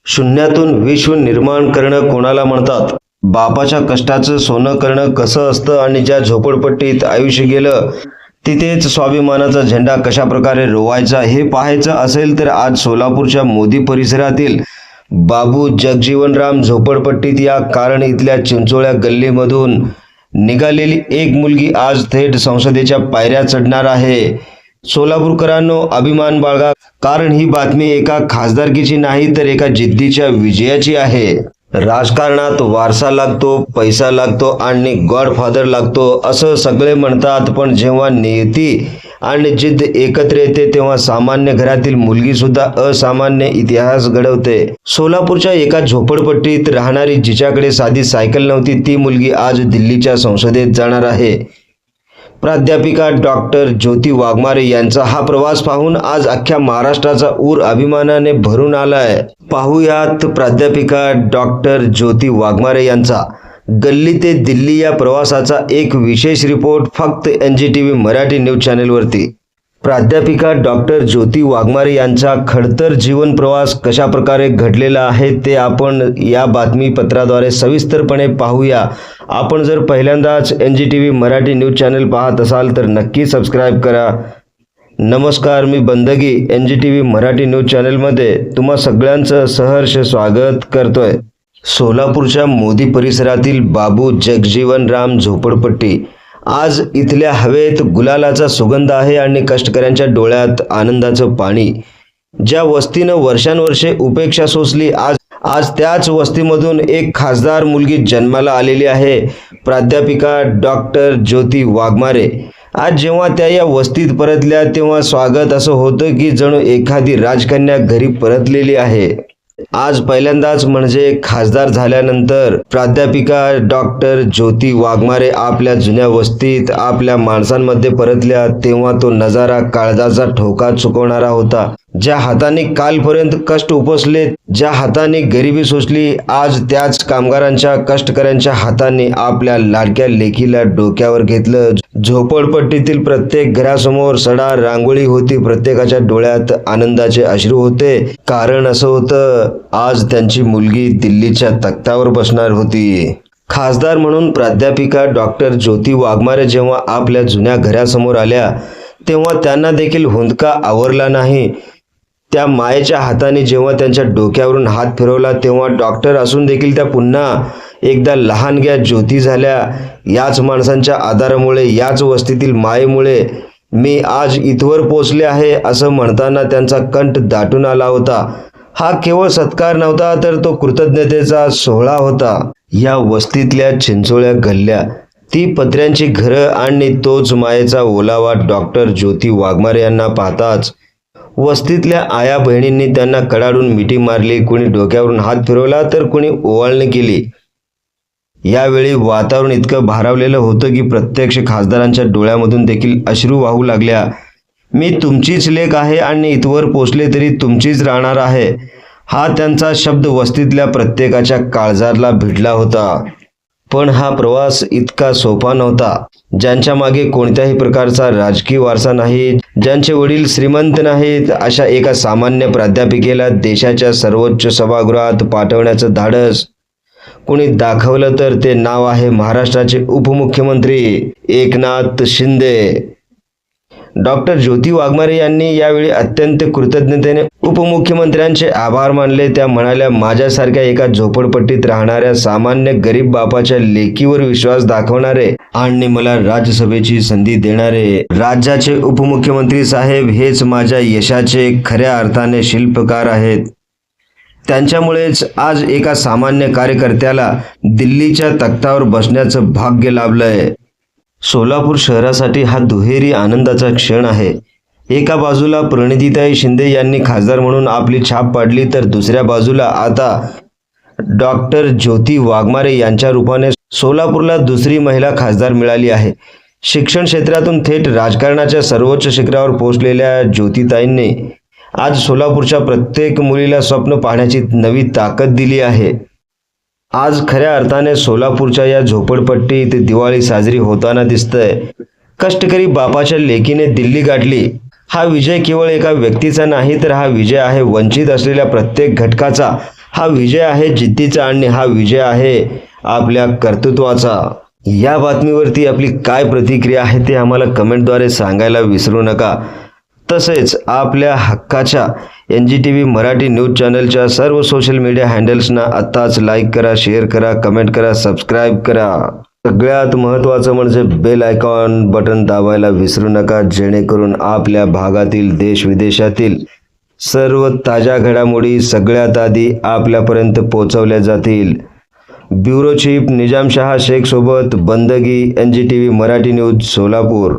शून्यातून विश्व निर्माण करणं कोणाला म्हणतात? बापाच्या कष्टाचं सोनं करणं कसं असतं आणि ज्या झोपडपट्टीत आयुष्य गेलं तिथेच स्वाभिमानाचा झेंडा कशा प्रकारे रोवायचा हे पाहायचं असेल तर आज सोलापूरच्या मोदी परिसरातील बाबू जगजीवनराम झोपडपट्टीत या. कारण इथल्या चिंचोळ्या गल्लीमधून निघालेली एक मुलगी आज थेट संसदेच्या पायऱ्या चढणार आहे. सोलापूरकरांनो, अभिमान बाळगा, कारण ही बातमी एका खासदारकीची नाही तर एका जिद्दीच्या विजयाची आहे. राजकारणात वारसा लागतो, पैसा लागतो आणि गॉडफादर लागतो असं सगळे म्हणतात, पण जेव्हा नियती आणि जिद्द एकत्र येते तेव्हा सामान्य घरातील मुलगी सुद्धा असामान्य इतिहास घडवते. सोलापूरच्या एका झोपडपट्टीत राहणारी, जिच्याकडे साधी सायकल नव्हती, ती मुलगी आज दिल्लीच्या संसदेत जाणार आहे. प्राध्यापिका डॉक्टर ज्योती वाघमारे यांचा हा प्रवास पाहून आज अख्ख्या महाराष्ट्राचा ऊर अभिमानाने भरून आलाय. पाहुयात प्राध्यापिका डॉक्टर ज्योती वाघमारे यांचा गल्ली ते दिल्ली या प्रवासाचा एक विशेष रिपोर्ट फक्त NGTV मराठी न्यूज चॅनेलवरती. प्राध्यापिका डॉक्टर ज्योती वाघमारे यांचा खडतर जीवन प्रवास कशा प्रकारे घडलेला आहे ते आपण या बातमीपत्राद्वारे सविस्तरपणे पाहूया. आपण जर पहिल्यांदाच NGTV मराठी न्यूज चॅनल पाहत असाल तर नक्की सबस्क्राईब करा. नमस्कार, मी बंदगी NGTV मराठी न्यूज चॅनलमध्ये तुम्हा सगळ्यांचं सहर्ष स्वागत करतोय. सोलापूरच्या मोदी परिसरातील बाबू जगजीवनराम झोपडपट्टी. आज इथल्या हवेत गुलालाचा सुगंध आहे आणि कष्टकऱ्यांच्या डोळ्यात आनंदाचं पाणी. ज्या वस्तीनं वर्षानुवर्षे उपेक्षा सोसली, आज त्याच वस्तीमधून एक खासदार मुलगी जन्माला आलेली आहे. प्राध्यापिका डॉक्टर ज्योती वाघमारे. आज जेव्हा त्या या वस्तीत परतल्या तेव्हा स्वागत असं होतं की जणू एखादी राजकन्या घरी परतलेली आहे. आज पहिल्यांदाच, म्हणजे खासदार झाल्यानंतर, प्राध्यापिका डॉक्टर ज्योती वाघमारे आपल्या जुन्या वस्तीत आपल्या माणसांमध्ये परतल्या. तेव्हा तो नजारा काळजाचा ठोका चुकवणारा होता. ज्या हाताने कालपर्यंत कष्ट उपसले, ज्या हाताने गरिबी सोसली, आज त्याच कामगारांच्या, कष्टकऱ्यांच्या हाताने आपल्या लाडक्या लेकीला डोक्यावर घेतलं. झोपडपट्टीतील प्रत्येक घरासमोर सडा रांगोळी होती. प्रत्येकाच्या डोळ्यात आनंदाचे अश्रू होते. कारण असं होतं, आज त्यांची मुलगी दिल्लीच्या तख्तावर बसणार होती. खासदार म्हणून प्राध्यापिका डॉक्टर ज्योती वाघमारे जेव्हा आपल्या जुन्या घरासमोर आल्या तेव्हा त्यांना देखील हुंदका आवरला नाही. त्या मायेच्या हाताने जेव्हा त्यांच्या डोक्यावरून हात फिरवला तेव्हा डॉक्टर असून देखील त्या पुन्हा एकदा लहानग्या ज्योती झाल्या. याच माणसांच्या आधारामुळे, याच वस्तीतील मायेमुळे मी आज इथवर पोचले आहे असं म्हणताना त्यांचा कंठ दाटून आला होता. हा केवळ सत्कार नव्हता तर तो कृतज्ञतेचा सोहळा होता. या वस्तीतल्या चिंचोळ्या गल्ल्या, ती पत्र्यांची घरं आणि तोच मायेचा ओलावा डॉक्टर ज्योती वाघमारे यांना पाहताच वस्तीतल्या आया बहिणींनी त्यांना कडाडून मिठी मारली. कुणी डोक्यावरून हात फिरवला तर कुणी ओवाळणी केली. यावेळी वातावरण इतकं भारावलेलं होतं की प्रत्यक्ष खासदारांच्या डोळ्यामधून देखील अश्रू वाहू लागल्या. मी तुमचीच लेक आहे आणि इथवर पोचले तरी तुमचीच राहणार आहे, हा त्यांचा शब्द वस्तीतल्या प्रत्येकाच्या काळजाला भिडला होता. पण हा प्रवास इतका सोपा नव्हता. ज्यांच्या मागे कोणत्याही प्रकारचा राजकीय वारसा नाही, ज्यांचे वडील श्रीमंत नाहीत, अशा एका सामान्य प्राध्यापिकेला देशाच्या सर्वोच्च सभागृहात पाठवण्याचं धाडस कोणी दाखवलं तर ते नाव आहे महाराष्ट्राचे उपमुख्यमंत्री एकनाथ शिंदे. डॉक्टर ज्योती वाघमारे यांनी यावेळी अत्यंत कृतज्ञतेने उपमुख्यमंत्र्यांचे आभार मानले. त्या म्हणाल्या, माझ्यासारख्या एका झोपडपट्टीत राहणाऱ्या सामान्य गरीब बापाच्या लेकीवर विश्वास दाखवणारे आणि मला राज्यसभेची संधी देणारे राज्याचे उपमुख्यमंत्री साहेब हेच माझ्या यशाचे खऱ्या अर्थाने शिल्पकार आहेत. त्यांच्यामुळेच आज एका सामान्य कार्यकर्त्याला दिल्लीच्या तख्तावर बसण्याचं भाग्य लाभलंय. सोलापूर शहरासाठी हा दुहेरी आनंदाचा क्षण आहे. एका बाजूला प्रणितीताई शिंदे यांनी खासदार म्हणून आपली छाप पाडली, तर दुसऱ्या बाजूला आता डॉक्टर ज्योती वाघमारे यांच्या रूपाने सोलापूरला दुसरी महिला खासदार मिळाली आहे. शिक्षण क्षेत्रातून थेट राजकारणाच्या सर्वोच्च शिखरावर पोहोचलेल्या ज्योतिताईंनी आज सोलापूरच्या प्रत्येक मुलीला स्वप्न पाहण्याची नवी ताकद दिली आहे. आज खऱ्या अर्थाने सोलापूरच्या या झोपडपट्टीत दिवाळी साजरी होताना दिसतंय. कष्टकरी बापाच्या लेकीने दिल्ली गाठली. हा विजय केवळ एका व्यक्तीचा नाही तर हा विजय आहे वंचित असलेल्या प्रत्येक घटकाचा. हा विजय आहे जिद्दीचा आणि हा विजय आहे आपल्या कर्तृत्वाचा. या बातमीवरती आपली काय प्रतिक्रिया आहे ते आम्हाला कमेंटद्वारे सांगायला विसरू नका. तसेच आपल्या हक्काच्या NGTV मराठी न्यूज चॅनलच्या सर्व सोशल मीडिया हँडल्सना आत्ताच लाईक करा, शेअर करा, कमेंट करा, सबस्क्राईब करा. सगळ्यात महत्त्वाचं म्हणजे बेल आयकॉन बटन दाबायला विसरू नका, जेणेकरून आपल्या भागातील देश विदेशातील सर्व ताज्या घडामोडी सगळ्यात आधी आपल्यापर्यंत पोहोचवल्या जातील. ब्युरो चीफ निजामशहा शेख सोबत बंदगी, NGTV मराठी न्यूज सोलापूर.